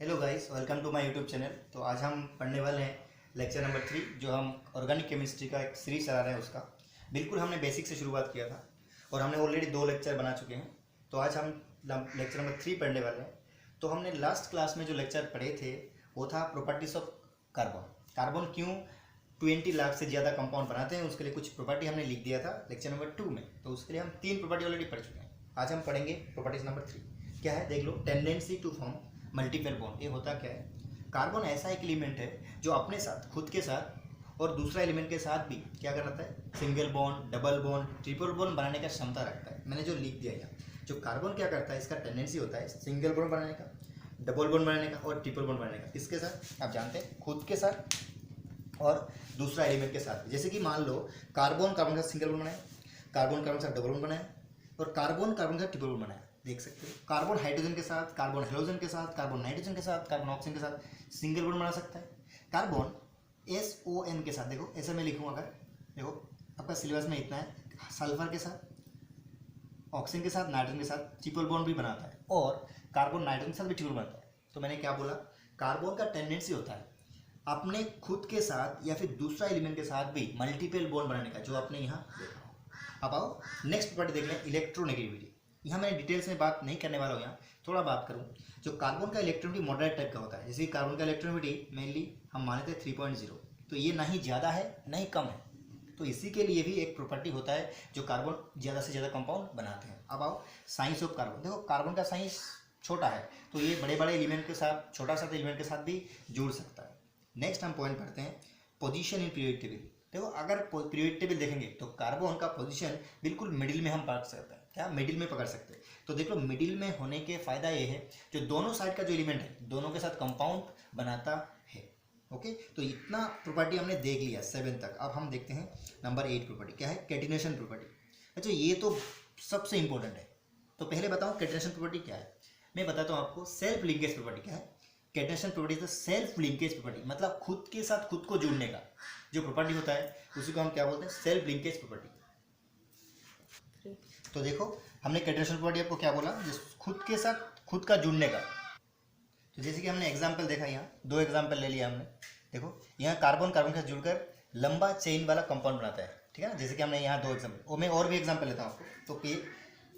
Hello guys, welcome to my YouTube channel. तो आज हम पढ़ने वाले हैं लेक्चर नंबर 3, जो हम ऑर्गेनिक केमिस्ट्री का एक सीरीज चला रहे हैं। उसका बिल्कुल हमने बेसिक से शुरुआत किया था और हमने ऑलरेडी 2 लेक्चर बना चुके हैं। तो आज हम लेक्चर नंबर 3 पढ़ने वाले हैं। तो हमने लास्ट क्लास में जो लेक्चर पढ़े थे वो था प्रॉपर्टीज ऑफ कार्बन। कार्बन क्यों 20 लाख से ज़्यादा कंपाउंड बनाते हैं, उसके लिए कुछ प्रॉपर्टी हमने लिख दिया था लेक्चर नंबर 2 में। तो उसके लिए हम 3 प्रॉपर्टी ऑलरेडी पढ़ चुके हैं। आज हम पढ़ेंगे प्रॉपर्टीज नंबर 3। क्या है देख लो। Tendency to form multiple bond. ये होता क्या है, कार्बन ऐसा एक एलिमेंट है जो अपने साथ, खुद के साथ और दूसरा एलिमेंट के साथ भी क्या करता है, single bond, double bond, triple bond बनाने का क्षमता रखता है। मैंने जो लिख दिया यहाँ, जो कार्बन क्या करता है, इसका टेंडेंसी होता है सिंगल बॉन्ड बनाने का, डबल बॉन्ड बनाने का और ट्रिपल बॉन्ड बनाने का। किसके साथ आप जानते हैं, खुद के साथ और दूसरा एलिमेंट के साथ। जैसे कि मान लो कार्बन कार्बन का सिंगल बॉन्ड बनाया, कार्बन कार्बन का डबल बॉन्ड बनाया और कार्बन कार्बन का ट्रिपल बॉन्ड बनाया। देख सकते हो, कार्बन हाइड्रोजन के साथ, कार्बन हेलोजन के साथ, कार्बन नाइट्रोजन के साथ, कार्बन ऑक्सीजन के साथ सिंगल बॉन्ड बना सकता है। कार्बन SON के साथ, देखो ऐसे मैं लिखूँ अगर, देखो आपका सिलेबस में इतना है, सल्फर के साथ, ऑक्सीजन के साथ, नाइट्रोजन के साथ ट्रिपल बॉन्ड भी बनाता है और कार्बन नाइट्रोजन के साथ भी ट्रिपल बनाता है। तो मैंने क्या बोला, कार्बन का टेंडेंसी होता है अपने खुद के साथ या फिर दूसरा एलिमेंट के साथ भी मल्टीपल बॉन्ड बनाने का, जो आपने यहाँ देखा। अब आओ नेक्स्ट प्रॉपर्टी देख लें, इलेक्ट्रोनेगेटिविटी। यहाँ मैं डिटेल्स में बात नहीं करने वाला हूँ, यहाँ थोड़ा बात करूँ। जो कार्बन का इलेक्ट्रोनिटी मॉडरेट टाइप का होता है, जैसे कि कार्बन का इलेक्ट्रोनिटी मेनली हम माने थे 3.0, तो ये ना ही ज़्यादा है ना ही कम है। तो इसी के लिए भी एक प्रॉपर्टी होता है जो कार्बन ज़्यादा से ज़्यादा कंपाउंड बनाते हैं। अब आओ साइंस ऑफ कार्बन। देखो कार्बन का साइंस छोटा है, तो ये बड़े बड़े एलिमेंट के साथ, छोटा सा एलिमेंट के साथ भी जुड़ सकता है। नेक्स्ट हम पॉइंट पढ़ते हैं, पोजीशन इन पीरियड टेबल। देखो अगर पीरियड टेबल देखेंगे तो कार्बन का पोजीशन बिल्कुल मिडिल में हम पकड़ सकते हैं। क्या मिडिल में पकड़ सकते हैं? तो देख लो, मिडिल में होने के फ़ायदा ये है, जो दोनों साइड का जो एलिमेंट है दोनों के साथ कंपाउंड बनाता है। ओके, तो इतना प्रॉपर्टी हमने देख लिया 7 तक। अब हम देखते हैं नंबर 8 प्रॉपर्टी। क्या है, कैटिनेशन प्रॉपर्टी। अच्छा, ये तो सबसे इंपॉर्टेंट है। तो पहले बताओ कैटिनेशन प्रॉपर्टी क्या है। मैं बताता हूँ आपको। सेल्फ लिंकेज प्रॉपर्टी क्या है, catenation property is the self linkage property, मतलब खुद के साथ खुद को जोड़ने का जो प्रॉपर्टी होता है उसी को हम क्या बोलते हैं, सेल्फ लिंकेज प्रॉपर्टी। तो देखो हमने कैटिनेशन प्रॉपर्टी आपको क्या बोला, जिस खुद के साथ खुद का जुड़ने का। तो जैसे कि हमने एग्जांपल देखा, यहाँ 2 एग्जांपल ले लिया हमने। देखो यहाँ कार्बन कार्बन के साथ जुड़कर लंबा चेन वाला कंपाउंड बनाता है, ठीक है ना। जैसे कि हमने यहाँ 2 एग्जाम्पल, और मैं और भी एग्जाम्पल लेता हूँ आपको। तो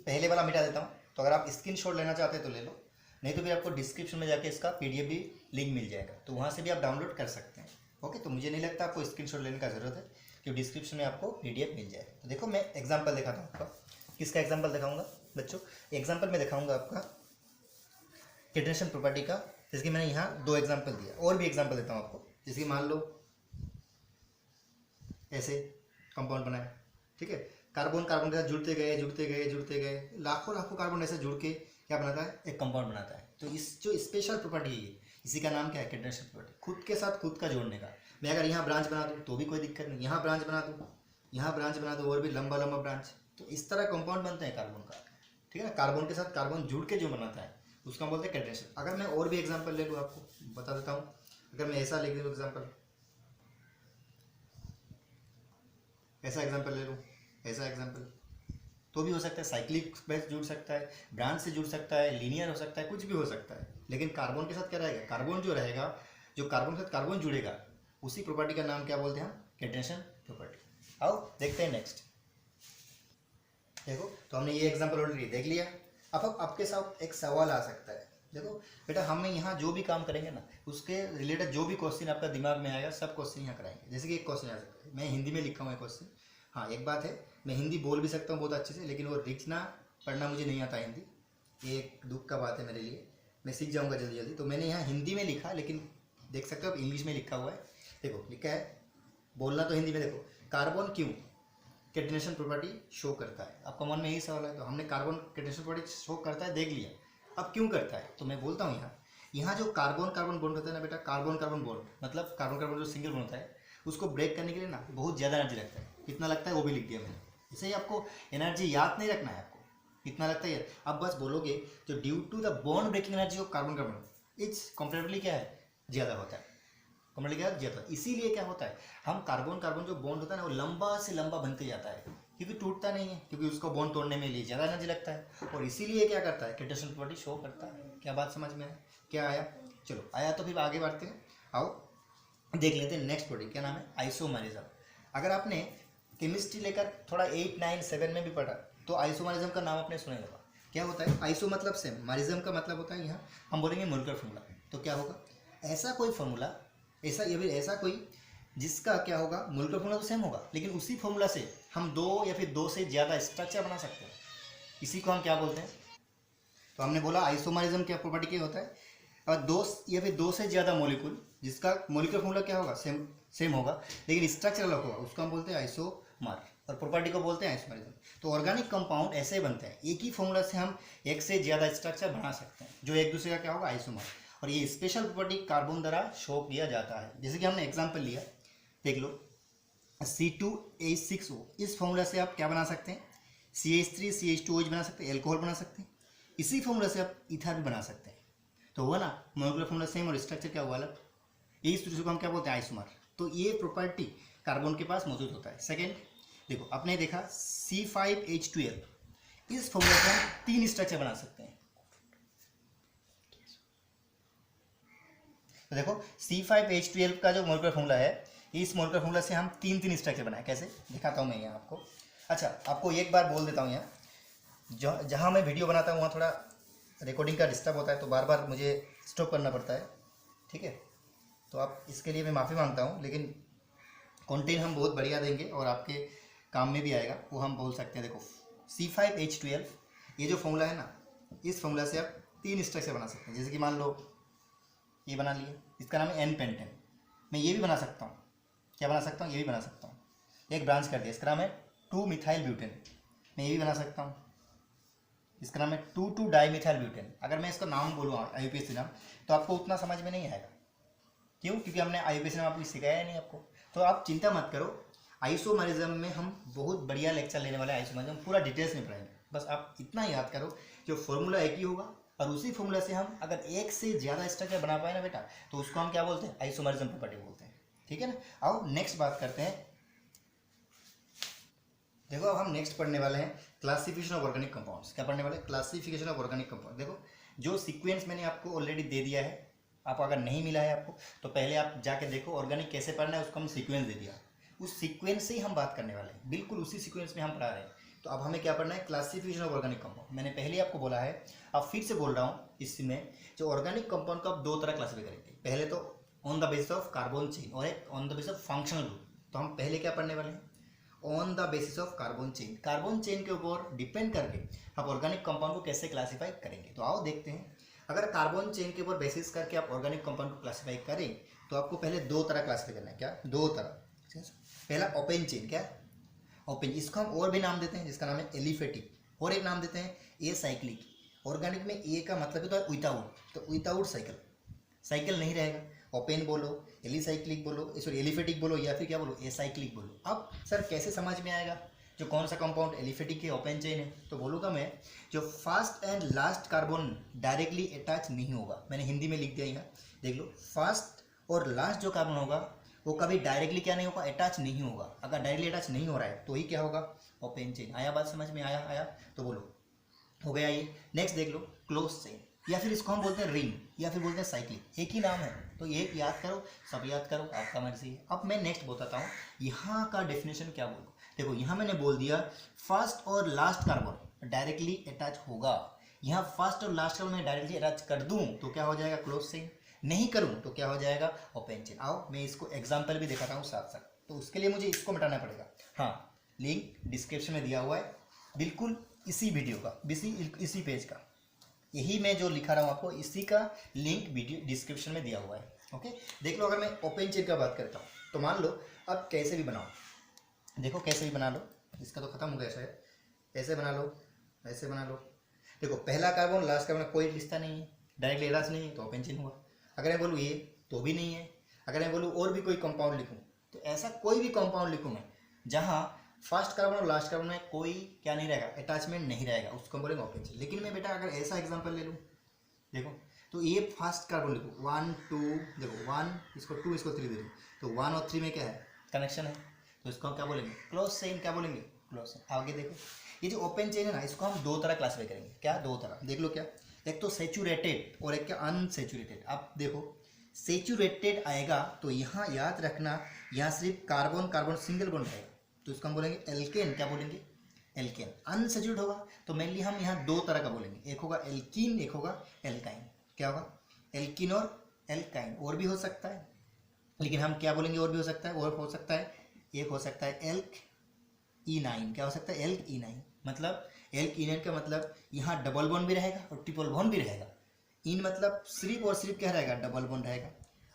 पहले वाला मिटा देता हूँ। तो अगर आप स्क्रीनशॉट लेना चाहते हैं तो ले लो, नहीं तो फिर आपको डिस्क्रिप्शन में जाके इसका PDF भी लिंक मिल जाएगा, तो वहाँ से भी आप डाउनलोड कर सकते हैं। ओके, तो मुझे नहीं लगता आपको स्क्रीनशॉट लेने का ज़रूरत है, क्योंकि डिस्क्रिप्शन में आपको PDF मिल जाएगा। तो देखो मैं एग्जाम्पल दिखाता हूँ आपका। किसका एग्जाम्पल दिखाऊंगा बच्चों, एग्जाम्पल में दिखाऊंगा आपका कैटिनेशन प्रॉपर्टी का। जैसे कि मैंने यहाँ 2 एग्जाम्पल दिया, और भी एग्जाम्पल देता हूँ आपको। जैसे कि मान लो ऐसे कंपाउंड बनाए, ठीक है, कार्बन कार्बन के साथ जुड़ते गए जुड़ते गए जुड़ते गए, लाखों लाखों कार्बन ऐसे जुड़ के क्या बनाता है, एक कंपाउंड बनाता है। तो इस जो स्पेशल प्रॉपर्टी है ये, इसी का नाम क्या है, कैटिनेशन प्रॉपर्टी, खुद के साथ खुद का जोड़ने का। मैं अगर यहाँ ब्रांच बना दूँ तो भी कोई दिक्कत नहीं, यहाँ ब्रांच बना दूँ, यहाँ ब्रांच बना दूँ और भी लंबा लंबा ब्रांच, तो इस तरह कंपाउंड बनते हैं कार्बन का, ठीक है ना। कार्बन के साथ कार्बन जुड़ के जो बनाता है उसका हम बोलते हैं कैटिनेशन। अगर मैं और भी एग्जाम्पल ले लूँ, आपको बता देता हूँ। अगर मैं ऐसा लिख दूँ एग्जाम्पल, ऐसा एग्जाम्पल ले लूँ, ऐसा एग्जाम्पल, तो भी हो सकता है। साइक्लिक बेस जुड़ सकता है, ब्रांच से जुड़ सकता है, लीनियर हो सकता है, कुछ भी हो सकता है। लेकिन कार्बन के साथ क्या रहेगा, कार्बन जो रहेगा, जो कार्बन के साथ कार्बन जुड़ेगा, उसी प्रॉपर्टी का नाम क्या बोलते हैं हम, कैटिनेशन प्रॉपर्टी। आओ देखते हैं नेक्स्ट। देखो तो हमने ये एग्जाम्पल ऑलरेडी देख लिया। अब आपके साथ एक सवाल आ सकता है। देखो बेटा, हमें यहाँ जो भी काम करेंगे ना, उसके रिलेटेड जो भी क्वेश्चन आपका दिमाग में आएगा, सब क्वेश्चन यहाँ कराएंगे। जैसे कि एक क्वेश्चन आ सकता है, मैं हिंदी में लिखा हुआ है क्वेश्चन। हाँ एक बात है, मैं हिंदी बोल भी सकता हूँ बहुत अच्छे से, लेकिन वो लिखना पढ़ना मुझे नहीं आता हिंदी। ये एक दुख का बात है मेरे लिए, मैं सीख जाऊँगा जल्दी जल्दी। तो मैंने यहाँ हिंदी में लिखा, लेकिन देख सकते हो आप इंग्लिश में लिखा हुआ है। देखो लिखा है, बोलना तो हिंदी में। देखो, कार्बन क्यों कैटिनेशन प्रॉपर्टी शो करता है, आपका मन में यही सवाल है। तो हमने कार्बन कैटिनेशन प्रॉपर्टी शो करता है देख लिया, अब क्यों करता है। तो मैं बोलता हूँ यहाँ जो कार्बन कार्बन बॉन्ड होता है ना बेटा, कार्बन कार्बन बॉन्ड मतलब कार्बन कार्बन जो सिंगल बॉन्ड होता है, उसको ब्रेक करने के लिए ना बहुत ज़्यादा एनर्जी लगता है। कितना लगता है वो भी लिख दिया मैंने। इसे ही आपको एनर्जी याद नहीं रखना है, आपको कितना लगता है आप बस बोलोगे, जो due to the bond breaking energy of carbon carbon it's comparatively क्या है, ज़्यादा होता है। कंपेरेटिवली क्या ज़्यादा, इसीलिए क्या होता है, हम कार्बन कार्बन जो बॉन्ड होता है ना, वो लंबा से लंबा बनते जाता है, क्योंकि टूटता नहीं है, क्योंकि उसको बॉन्ड तोड़ने में लिए ज़्यादा एनर्जी लगता है। और इसीलिए क्या करता है, कैटिनेशन प्रॉपर्टी शो करता है। क्या बात समझ में है, क्या आया। चलो आया तो फिर आगे बढ़ते हैं, आओ देख लेते हैं नेक्स्ट प्रॉपर्टी, क्या नाम है, आइसोमरिज्म। अगर आपने केमिस्ट्री लेकर थोड़ा 8, 9, 7 में भी पढ़ा तो आइसोमरिज्म का नाम आपने सुना होगा। क्या होता है आइसो मतलब सेम, मरिज्म का मतलब होता है यहाँ हम बोलेंगे मोलिकुलर फॉर्मूला। तो क्या होगा, ऐसा कोई फॉर्मूला, ऐसा या फिर ऐसा कोई जिसका क्या होगा, मोलिकुलर फॉर्मूला तो सेम होगा लेकिन उसी फॉर्मूला से हम 2 या फिर 2 से ज़्यादा स्ट्रक्चर बना सकते हैं। इसी को हम क्या बोलते हैं, तो हमने बोला आइसोमरिज्म क्या प्रॉपर्टी क्या होता है, और 2 या फिर 2 से ज़्यादा मोलिकुल जिसका मोलिकुलर फॉर्मूला क्या होगा, सेम होगा लेकिन स्ट्रक्चर अलग होगा, उसको हम बोलते हैं आइसोमर, और प्रॉपर्टी को बोलते हैं आइसोमरिज्म। तो ऑर्गेनिक कंपाउंड ऐसे बनते हैं, एक ही फॉर्मूला से हम एक से ज़्यादा स्ट्रक्चर बना सकते हैं जो एक दूसरे का क्या होगा, आइसोमर। और ये स्पेशल प्रॉपर्टी कार्बन द्वारा शो किया जाता है। जैसे कि हमने एग्जाम्पल लिया, देख लो C2H6O, इस फॉर्मूला से आप क्या बना सकते हैं, CH3CH2OH बना सकते हैं, एल्कोहल बना सकते हैं। इसी फॉर्मूला से आप ईथर भी बना सकते हैं। तो हुआ ना, मोलिकुलर फॉर्मूला सेम और स्ट्रक्चर क्या हुआ अलग, इस दूसरे को हम क्या बोलते हैं, आइसोमर। तो ये प्रॉपर्टी कार्बन के पास मौजूद होता है। सेकेंड देखो, आपने देखा C5H12, इस फॉर्मूला से हम 3 स्ट्रक्चर बना सकते हैं। तो देखो C5H12 का जो मोलिकुलर फॉर्मूला है, इस मोलिकुलर फॉर्मूला से हम 3 स्ट्रक्चर बनाए। कैसे दिखाता हूँ मैं यहाँ आपको। अच्छा, आपको एक बार बोल देता हूँ, यहाँ जहाँ मैं वीडियो बनाता हूँ वहाँ थोड़ा रिकॉर्डिंग का डिस्टर्ब होता है, तो बार बार मुझे स्टॉप करना पड़ता है, ठीक है। तो आप इसके लिए मैं माफ़ी मांगता हूँ, लेकिन कंटेंट हम बहुत बढ़िया देंगे और आपके काम में भी आएगा, वो हम बोल सकते हैं। देखो C5H12, ये जो फॉर्मूला है ना, इस फॉर्मूला से आप 3 स्ट्रक्चर बना सकते हैं। जैसे कि मान लो ये बना लिए, इसका नाम है N-पेंटेन। मैं ये भी बना सकता हूँ, क्या बना सकता हूँ, ये भी बना सकता हूँ। एक ब्रांच कर दिया, इसका नाम है 2-मिथाइल-ब्यूटेन। मैं ये भी बना सकता हूँ, इसका नाम है 2,2-डाईमिथाइल-ब्यूटेन। अगर मैं इसका नाम बोलूँ IUPAC नाम, तो आपको उतना समझ में नहीं आएगा। क्यों, क्योंकि हमने IUPAC नाम आपको सिखाया नहीं आपको। तो आप चिंता मत करो, आइसोमरिज्म में हम बहुत बढ़िया लेक्चर लेने वाले हैं। आइसोमरिज्म पूरा डिटेल्स में पढ़ाएंगे, बस आप इतना याद करो, जो फॉर्मूला एक ही होगा और उसी फॉर्मूला से हम अगर एक से ज़्यादा स्ट्रक्चर बना पाए ना बेटा, तो उसको हम क्या बोलते हैं, आइसोमरिज्म प्रॉपर्टी बोलते हैं। ठीक है ना। आओ नेक्स्ट बात करते हैं। देखो अब हम नेक्स्ट पढ़ने वाले हैं क्लासिफिकेशन ऑफ ऑर्गेनिक कंपाउंड्स। क्या पढ़ने वाले हैं, क्लासिफिकेशन ऑफ ऑर्गेनिक कंपाउंड। देखो जो सीक्वेंस मैंने आपको ऑलरेडी दे दिया है, आप अगर नहीं मिला है आपको तो पहले आप जाके देखो ऑर्गेनिक कैसे पढ़ना है, उसको हम सीक्वेंस दे दिया, उस सीक्वेंस से ही हम बात करने वाले हैं, बिल्कुल उसी सीक्वेंस में हम पढ़ा रहे हैं। तो अब हमें क्या पढ़ना है, क्लासिफिकेशन ऑफ ऑर्गेनिक कंपाउंड। मैंने पहले आपको बोला है, अब फिर से बोल रहा हूँ, इसमें जो ऑर्गेनिक कंपाउंड को आप 2 तरह क्लासिफाई करेंगे। पहले तो on the basis of carbon chain और एक on the basis of functional group. तो हम पहले क्या पढ़ने वाले हैं, on the basis of carbon chain. Carbon chain के ऊपर डिपेंड करके आप ऑर्गेनिक कंपाउंड को कैसे क्लासिफाई करेंगे। तो आओ देखते हैं। अगर कार्बन चेन के ऊपर बेसिस करके आप ऑर्गेनिक कंपाउंड को क्लासिफाई करें तो आपको पहले 2 तरह क्लासिफाई करना है। क्या, 2 तरह। पहला ओपन चेन, क्या ओपन, इसको हम और भी नाम देते हैं, जिसका नाम है एलिफेटिक, और एक नाम देते हैं ए साइक्लिक। ऑर्गेनिक में ए का मतलब होता है विदाउट, तो विदाउट साइकिल, साइकिल नहीं रहेगा। ओपेन बोलो, एलिसाइक्लिक बोलो, सॉरी एलिफेटिक बोलो, या फिर क्या बोलो, एसाइक्लिक बोलो। अब सर कैसे समझ में आएगा जो कौन सा कंपाउंड एलिफेटिक है, ओपन चेन है? तो बोलूँगा मैं, जो first and last carbon directly attach नहीं होगा, मैंने हिंदी में लिख दिया यहाँ, देख लो, फर्स्ट और लास्ट जो कार्बन होगा वो कभी डायरेक्टली क्या नहीं होगा, अटैच नहीं होगा। अगर डायरेक्टली अटैच नहीं हो रहा है तो ही क्या होगा, ओपन चेन। आया बात समझ में, आया तो बोलो, हो गया ये। नेक्स्ट देख लो, क्लोज चेन, या फिर इसको हम बोलते हैं रिंग, या फिर बोलते हैं साइक्लिक, एक ही नाम है। तो एक याद करो, सब याद करो, आपका मर्जी है। अब मैं नेक्स्ट बताता हूँ यहाँ का डेफिनेशन क्या बोलूँ। देखो यहाँ मैंने बोल दिया फर्स्ट और लास्ट कार्बन डायरेक्टली अटैच होगा। यहाँ फर्स्ट और लास्ट कार्बन में डायरेक्टली अटैच कर दूँ तो क्या हो जाएगा, क्लोज चेन। नहीं करूँ तो क्या हो जाएगा, ओपन चेन। आओ मैं इसको एग्जाम्पल भी दिखाता हूँ साथ साथ। तो उसके लिए मुझे इसको मिटाना पड़ेगा। हाँ, लिंक डिस्क्रिप्शन में दिया हुआ है, बिल्कुल इसी वीडियो का, इसी पेज का, यही मैं जो लिखा रहा हूँ आपको, इसी का लिंक वीडियो डिस्क्रिप्शन में दिया हुआ है। ओके, देख लो। अगर मैं ओपन चेन का बात करता हूँ तो मान लो अब कैसे भी बनाओ, देखो कैसे भी बना लो, इसका तो खत्म हो गया शायद, ऐसे बना लो, ऐसे बना लो। देखो पहला कार्बन लास्ट कार्बन कोई रिश्ता नहीं है, डायरेक्टली अटैच नहीं है, तो ओपन चेन हुआ। अगर मैं बोलूँ ये, तो भी नहीं है। अगर मैं बोलूँ और भी कोई कंपाउंड लिखूँ, तो ऐसा कोई भी कंपाउंड लिखूँ मैं जहाँ फर्स्ट कार्बन और लास्ट कार्बन में कोई क्या नहीं रहेगा, अटैचमेंट नहीं रहेगा, उसको बोलेंगे ओपन चेन। लेकिन मैं बेटा अगर ऐसा एग्जांपल ले लूँ, देखो तो ये फर्स्ट कार्बन लिखो 1 2, देखो 1, इसको 2, इसको 3 दे दूँ, तो 1 और 3 में क्या है, कनेक्शन है, तो इसको हम क्या बोलेंगे, क्लोज चेन। क्या बोलेंगे, क्लोज चेन। आगे देखो, ये जो ओपन चेन है ना, इसको हम 2 तरह क्लासिफाई करेंगे। क्या, 2 तरह, देख लो क्या, एक तो सैचुरेटेड और एक क्या अनसैचुरेटेड। आप देखो सैचुरेटेड आएगा तो यहाँ याद रखना, यहाँ सिर्फ कार्बन कार्बन सिंगल बॉन्ड रहेगा, तो इसको हम बोलेंगे एल्केन। क्या बोलेंगे? एल्केन। अनसैचुरेटेड होगा तो मेनली हम यहाँ दो तरह का बोलेंगे, एक होगा एल्कीन, एक होगा एल्काइन। क्या होगा? एल्कीन और एल्काइन। और भी हो सकता है, लेकिन हम क्या बोलेंगे और भी हो सकता है? और हो सकता है एक हो सकता है एल्क इनाइन। क्या हो सकता है? एल्क इनाइन। मतलब एल्क इनाइन का मतलब यहाँ डबल बॉन्ड भी रहेगा और ट्रिपल बॉन्ड भी रहेगा। इन मतलब सिर्फ और सिर्फ क्या रहेगा? डबल बॉन्ड रहेगा।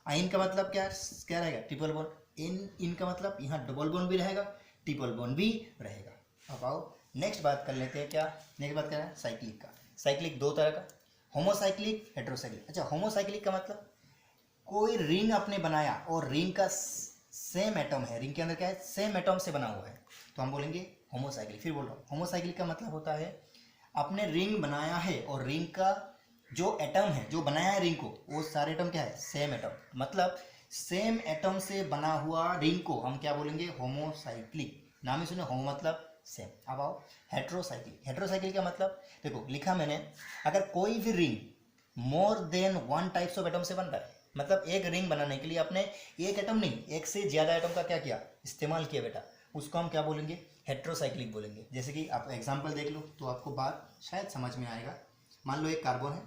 आइन का मतलब क्या क्या रहेगा? Triple bond. इन का मतलब यहाँ डबल बॉन्ड भी रहेगा, ट्रिपल बॉन्ड भी रहेगा। अब आओ नेक्स्ट बात कर लेते हैं। क्या नेक्स्ट बात कर रहे हैं? साइक्लिक का। साइक्लिक दो तरह का, होमोसाइक्लिक, हेटेरोसाइक्लिक। अच्छा, होमोसाइक्लिक का मतलब कोई रिंग आपने बनाया और रिंग का सेम एटम है, रिंग के अंदर क्या है? सेम एटम से बना हुआ है, तो हम बोलेंगे होमोसाइक्लिक। फिर बोल रहा हूँ, होमोसाइक्लिक का मतलब होता है आपने रिंग बनाया है और रिंग का जो एटम है, जो बनाया है रिंग को, वो सारे एटम क्या है? Same atom. मतलब सेम एटम से बना हुआ रिंग को हम क्या बोलेंगे? होमोसाइक्लिक। नाम ही सुने, होमो मतलब सेम। अब आओ हेट्रोसाइक्लिक। हेट्रोसाइक्लिक का मतलब देखो लिखा मैंने, अगर कोई भी ring more than one types of atom से बन रहा है, मतलब एक रिंग बनाने के लिए आपने एक एटम नहीं, एक से ज़्यादा एटम का क्या किया? इस्तेमाल किया बेटा, उसको हम क्या बोलेंगे? हेट्रोसाइक्लिक बोलेंगे। जैसे कि आप एग्जांपल देख लो तो आपको बात शायद समझ में आएगा। मान लो एक कार्बन है,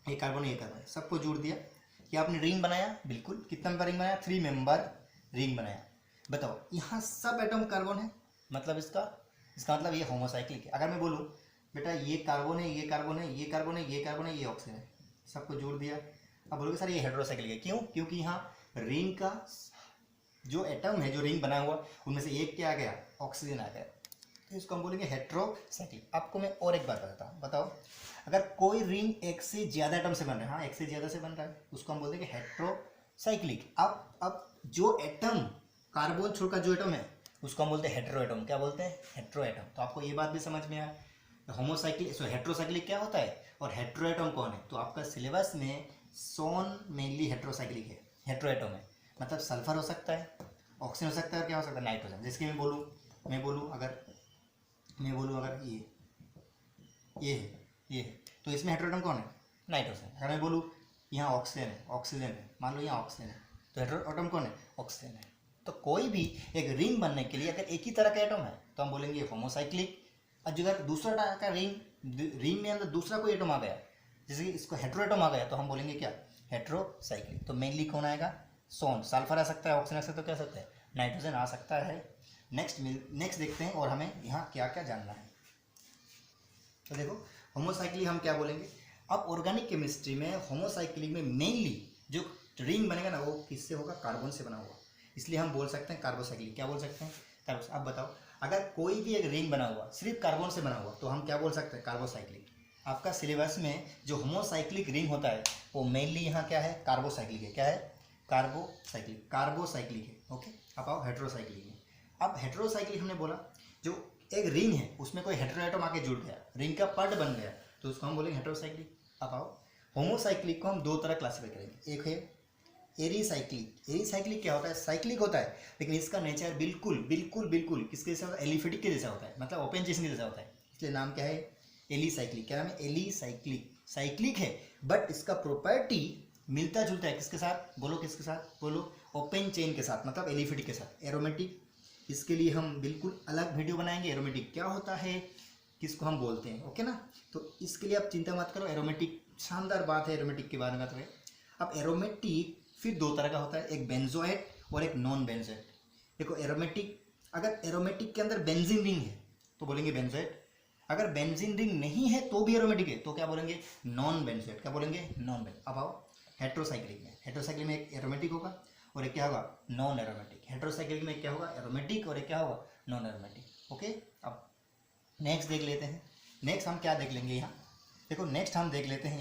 एक कार्बन है, एक कार्बन है, सबको जोड़ दिया, कि आपने रिंग बनाया। बिल्कुल, कितना मेंबर रिंग बनाया? 3 मेंबर रिंग बनाया। बताओ यहाँ सब एटम कार्बन है, मतलब इसका मतलब ये होमोसाइक्लिक है। अगर मैं बोलूँ बेटा ये कार्बन है, ये कार्बन है, ये कार्बन है, ये कार्बन है, ये ऑक्सीजन है, सबको जोड़ दिया, अब बोलोगे सर ये हेटेरोसाइक्लिक है। क्यों? क्योंकि यहाँ रिंग का जो एटम है, जो रिंग बना हुआ, उनमें से एक क्या आ गया? ऑक्सीजन आ गया, तो इसको हम बोलेंगे हेटेरोसाइक्लिक। आपको मैं और एक बात बताता हूँ। बताओ अगर कोई रिंग एक से ज़्यादा एटम से बन रहा है, हाँ एक से ज़्यादा से बन रहा है, उसको हम बोलते हैं हेटेरोसाइक्लिक। अब जो एटम कार्बन छोड़कर जो एटम है उसको हम बोलते हैं हेटेरो एटम। क्या बोलते हैं? Hetero atom. तो आपको ये बात भी समझ में आया, होमोसाइक्लिक सो हेटेरोसाइक्लिक क्या होता है और हेटेरो एटम कौन है। तो आपका सिलेबस में सोन मेनली हेटेरोसाइक्लिक है, हेटेरो एटम है। मतलब सल्फर हो सकता है, ऑक्सीजन हो सकता है, और क्या हो सकता है? नाइट्रोजन। जैसे कि मैं बोलूँ अगर ये है, तो इसमें हेटेरो एटम कौन है? नाइट्रोजन। अगर मैं बोलूँ यहाँ ऑक्सीजन है, मान लो यहाँ ऑक्सीजन है, तो हेटेरो एटम कौन है? ऑक्सीजन है। तो कोई भी एक रिंग बनने के लिए अगर एक ही तरह का एटम है तो हम बोलेंगे होमोसाइक्लिक। और अगर दूसरा तरह का रिंग में अंदर दूसरा कोई एटम आ गया, जैसे कि इसको हेटेरो एटम आ गया, तो हम बोलेंगे क्या? हेटेरोसाइक्लिक। तो मेनली कौन आएगा? सोन। सल्फर आ सकता है, ऑक्सीजन आ सकता है, तो क्या आ सकता है? नाइट्रोजन आ सकता है। नेक्स्ट देखते हैं और हमें यहाँ क्या क्या जानना है। तो देखो होमोसाइक्लिक हम क्या बोलेंगे। अब ऑर्गेनिक केमिस्ट्री में होमोसाइक्लिक में मेनली जो रिंग बनेगा ना, वो किससे होगा? कार्बन से बना हुआ, इसलिए हम बोल सकते हैं कार्बोसाइक्लिक। क्या बोल सकते हैं? कार्बो। अब बताओ अगर कोई भी एक रिंग बना हुआ सिर्फ कार्बन से बना हुआ, तो हम क्या बोल सकते हैं? कार्बोसाइक्लिक। आपका सिलेबस में जो होमोसाइक्लिक रिंग होता है वो मेनली यहाँ क्या है? कार्बोसाइक्लिक है। क्या है? कार्बोसाइक्लिक है। ओके, अब आओ हेटेरोसाइक्लिक में। अब हेटेरोसाइक्लिक हमने बोला जो एक रिंग है उसमें कोई हेटेरो एटम आके जुड़ गया, रिंग का पार्ट बन गया, तो उसको हम बोलेंगे हेटेरोसाइक्लिक। अब आओ होमोसाइक्लिक को हम दो तरह क्लासीफाई करेंगे। एक है एरीसाइक्लिक। एरीसाइक्लिक क्या होता है? साइक्लिक होता है, लेकिन इसका नेचर बिल्कुल किसके जैसा होता है? एलिफेटिक के जैसा होता है, मतलब ओपन चेन के जैसा होता है, इसलिए नाम क्या है? एलीसाइक्लिक। क्या नाम है? एलीसाइक्लिक। साइक्लिक है बट इसका प्रॉपर्टी मिलता जुलता है किसके साथ? बोलो किसके साथ? बोलो ओपन चेन के साथ, मतलब एलिफेटिक के साथ। एरोमेटिक, इसके लिए हम बिल्कुल अलग वीडियो बनाएंगे। एरोमेटिक क्या होता है, किसको हम बोलते हैं, ओके ना। तो इसके लिए आप चिंता मत करो, एरोमेटिक शानदार बात है एरोमेटिक के बारे में। तो अब एरोमेटिक फिर दो तरह का होता है, एक बेंजोएट और एक नॉन बेंजोएट। देखो एरोमेटिक, अगर एरोमेटिक के अंदर बेंजीन रिंग है तो बोलेंगे बेंजोएट, अगर बेंजीन रिंग नहीं है तो भी एरोमेटिक है तो क्या बोलेंगे? Non benzoate. क्या बोलेंगे? Non benzoate. अब आओ हेटेरोसाइक्लिक में एक एरोमेटिक होगा और एक क्या होगा? Non aromatic. हेटेरोसाइक्लिक में क्या होगा? एरोमेटिक, और एक क्या होगा? Non aromatic. ओके, अब नेक्स्ट देख लेते हैं। नेक्स्ट हम क्या देख लेंगे यहाँ? देखो नेक्स्ट हम देख लेते हैं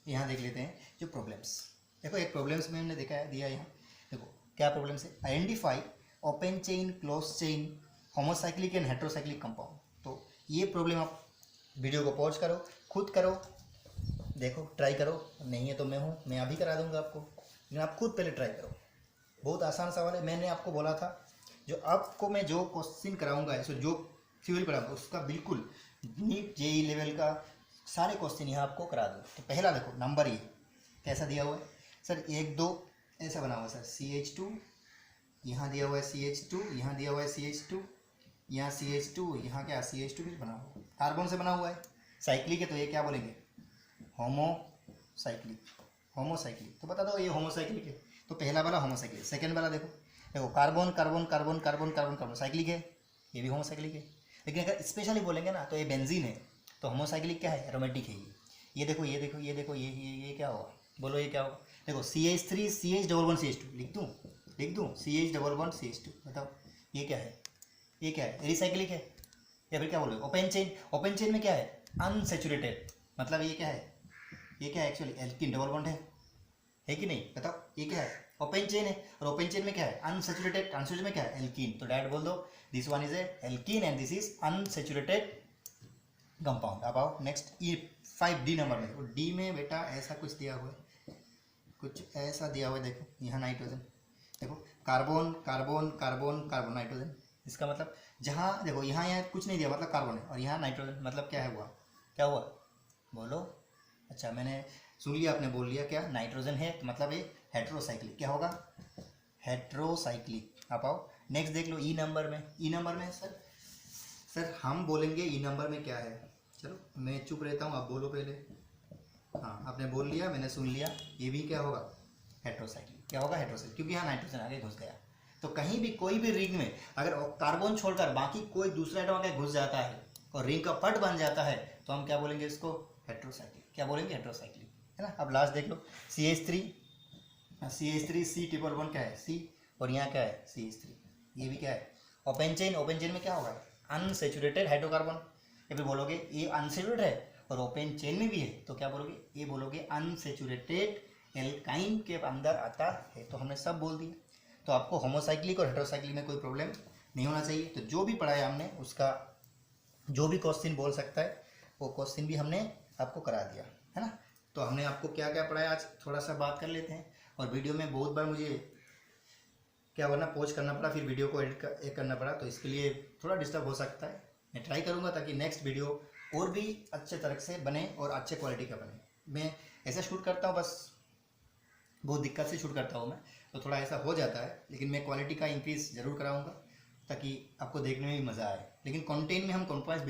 यहाँ देख लेते हैं जो प्रॉब्लम्स। देखो एक प्रॉब्लम्स में हमने दिया यहाँ। देखो क्या प्रॉब्लम्स है? Identify open chain, close chain, homocyclic and heterocyclic compound. तो ये प्रॉब्लम आप वीडियो को पॉज करो, खुद करो, देखो ट्राई करो। नहीं है तो मैं अभी करा दूंगा आपको, लेकिन आप खुद पहले ट्राई करो। बहुत आसान सवाल है। मैंने आपको बोला था जो आपको मैं जो क्वेश्चन कराऊंगा, जो थ्योरी पढ़ाऊंगा, उसका बिल्कुल नीट जेई लेवल का सारे क्वेश्चन यहाँ आपको करा दूँ। तो पहला देखो नंबर ये कैसा दिया हुआ है सर, 1 2 ऐसा बना हुआ है सर, CH2 यहाँ दिया हुआ है, CH2 यहाँ दिया हुआ है, CH2 यहाँ, CH2 यहाँ, क्या CH2 भी बना हुआ है, कार्बन से बना हुआ है, साइक्लिक है तो ये क्या बोलेंगे, होमोसाइक्लिक। होमोसाइक्लिक तो बता दो ये होमोसाइक्लिक है, तो पहला वाला होमोसाइक्लिक। सेकेंड वाला देखो, देखो carbon carbon carbon carbon carbon carbon cyclic है, ये भी होमोसाइक्लिक है। लेकिन अगर स्पेशली बोलेंगे ना तो ये बेंजीन है, तो होमोसाइक्लिक क्या है, एरोमेटिक है ये देखो ये देखो ये देखो ये क्या होगा, बोलो ये क्या होगा। देखो CH3 CH11CH2 लिख दूँ CH11CH2, बताओ ये क्या है, ये क्या है, रिसाइक्लिक है या फिर क्या बोलोगे, ओपन चेन। ओपन चेन में क्या है, अनसेचुरेटेड, मतलब ये क्या है, ये क्या है एक्चुअली एल्कीन, डबल बॉन्ड है कि नहीं, बताओ ये क्या है, ओपन चेन है। और ओपन चेन में क्या है, अनसेचुरेटेड, अनसेचुरेटेड में क्या है, एल्कीन। तो डायरेक्ट बोल दो this one is a alkene and this is unsaturated compound. अब आओ नेक्स्ट E5D नंबर में। तो डी में बेटा ऐसा कुछ दिया हुआ है, कुछ ऐसा दिया हुआ है, देखो यहाँ नाइट्रोजन, देखो carbon carbon carbon carbon nitrogen. इसका मतलब जहाँ देखो यहाँ कुछ नहीं दिया, मतलब कार्बन है, और यहाँ नाइट्रोजन, मतलब क्या है हुआ, क्या हुआ बोलो। अच्छा मैंने सुन लिया, आपने बोल लिया क्या, नाइट्रोजन है तो मतलब ये हेट्रोसाइक्लिक, क्या होगा, हेट्रोसाइक्लिक। आप आओ नेक्स्ट देख लो ई नंबर में। ई नंबर में सर हम बोलेंगे ई नंबर में क्या है, चलो मैं चुप रहता हूँ, आप बोलो पहले। हाँ आपने बोल लिया, मैंने सुन लिया, ये भी क्या होगा, हेट्रोसाइक्लिक। क्या होगा, हेट्रोसाइक्लिक, क्योंकि यहाँ नाइट्रोजन आगे घुस गया। तो कहीं भी कोई भी रिंग में अगर कार्बन छोड़कर बाकी कोई दूसरा एटम आगे घुस जाता है और रिंग का पट बन जाता है तो हम क्या बोलेंगे इसको, हेट्रोसाइक्लिक। क्या बोलेंगे, हेट्रोसाइक्लिक, है ना। अब लास्ट देख लो CH3 C11 क्या है, C, और यहाँ क्या है CH3, ये भी क्या है, ओपन चेन। ओपन चेन में क्या होगा, अनसेचुरेटेड हाइड्रोकार्बन। या फिर बोलोगे ये अनसेचुरेटेड है और ओपन चेन में भी है, तो क्या बोलोगे, ये बोलोगे अनसेचुरेटेड एल्काइन के अंदर आता है। तो हमने सब बोल दिया। तो आपको होमोसाइक्लिक और हेट्रोसाइक्लिक में कोई प्रॉब्लम नहीं होना चाहिए। तो जो भी पढ़ाया हमने उसका जो भी क्वेश्चन बोल सकता है वो क्वेश्चन भी हमने आपको करा दिया, है ना। तो हमने आपको क्या क्या पढ़ाया आज थोड़ा सा बात कर लेते हैं। और वीडियो में बहुत बार मुझे क्या वरना पॉज करना पड़ा, फिर वीडियो को एडिट करना पड़ा, तो इसके लिए थोड़ा डिस्टर्ब हो सकता है। मैं ट्राई करूँगा ताकि नेक्स्ट वीडियो और भी अच्छे तरह से बने और अच्छे क्वालिटी का बने। मैं ऐसा शूट करता हूँ, बस बहुत दिक्कत से शूट करता हूँ मैं, तो थोड़ा ऐसा हो जाता है, लेकिन मैं क्वालिटी का इंक्रीज़ ज़रूर कराऊँगा ताकि आपको देखने में भी मज़ा आए। लेकिन कंटेंट में हम कॉम्प्रोमाइज़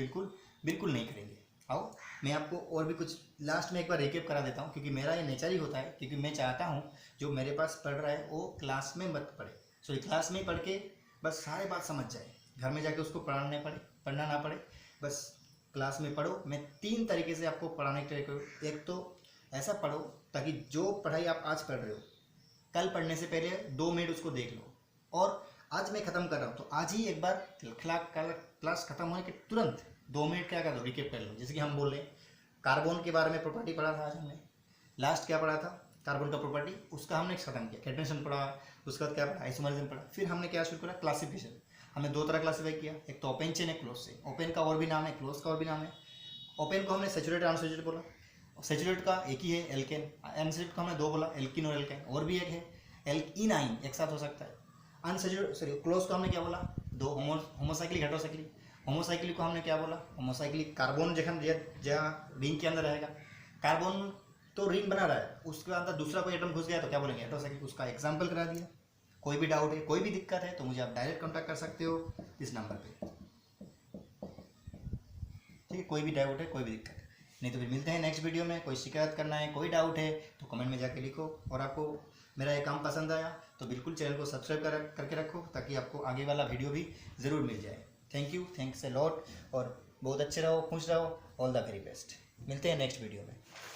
बिल्कुल नहीं करेंगे। आओ मैं आपको और भी कुछ लास्ट में एक बार रिकेप करा देता हूँ, क्योंकि मेरा ये नेचर ही होता है, क्योंकि मैं चाहता हूँ जो मेरे पास पढ़ रहा है वो क्लास में मत पढ़े, सॉरी क्लास में पढ़ के बस सारे बात समझ जाए, घर में जाके उसको पढ़ना ना पड़े, बस क्लास में पढ़ो। मैं 3 तरीके से आपको पढ़ाने के लिए, एक तो ऐसा पढ़ो ताकि जो पढ़ाई आप आज पढ़ रहे हो कल पढ़ने से पहले 2 मिनट उसको देख लो। और आज मैं ख़त्म कर रहा हूँ तो आज ही एक बार क्लास ख़त्म होने के तुरंत 2 मिनट क्या कर लो, रिकेप कर लो। जैसे कि हम बोल रहे हैं कार्बन के बारे में प्रॉपर्टी पढ़ा था आज हमने, लास्ट क्या पढ़ा था, कार्बन का प्रॉपर्टी, उसका हमने ख़त्म किया, कैटेशन पढ़ा, उसके बाद क्या पढ़ा, आइसोमरिज्म पढ़ा। फिर हमने क्या शुरू करा, क्लासिफिकेशन। हमने 2 तरह क्लासीफाई किया, एक तो ओपन चेन, एक क्लोज चेन। ओपन का और भी नाम है, क्लोज का और भी नाम है। ओपन को हमने सेचुरेटेड अनसेचुरेटेड बोला, सेचुरेटेड का एक ही है एल्केन, अनसेचुरेटेड का हमने 2 बोला, एल्किन और एल्केन, और भी एक है एल्कीन आइन, एक साथ हो सकता है। अनसेचुरेटेड सॉरी क्लोज को हमने क्या बोला, 2 होमोसाइक्लिक हेट्रोसाइक्लिक। होमोसाइक्लिक को हमने क्या बोला, होमोसाइक्लिक कार्बन जहाँ रिंग के अंदर रहेगा, कार्बन तो रिंग बना रहा है, उसके अंदर दूसरा कोई एटम घुस गया तो क्या बोलेंगे, हेट्रोसाइक्लिक। उसका एग्जाम्पल करा दिया। कोई भी डाउट है, कोई भी दिक्कत है तो मुझे आप डायरेक्ट कॉन्टैक्ट कर सकते हो इस नंबर पे, ठीक है। कोई भी डाउट है, कोई भी दिक्कत है, नहीं तो फिर मिलते हैं नेक्स्ट वीडियो में। कोई शिकायत करना है, कोई डाउट है तो कमेंट में जाके लिखो। और आपको मेरा ये काम पसंद आया तो बिल्कुल चैनल को सब्सक्राइब करके रखो ताकि आपको आगे वाला वीडियो भी ज़रूर मिल जाए। Thank you, thanks a lot, और बहुत अच्छे रहो, खुश रहो, ऑल द वेरी बेस्ट। मिलते हैं नेक्स्ट वीडियो में।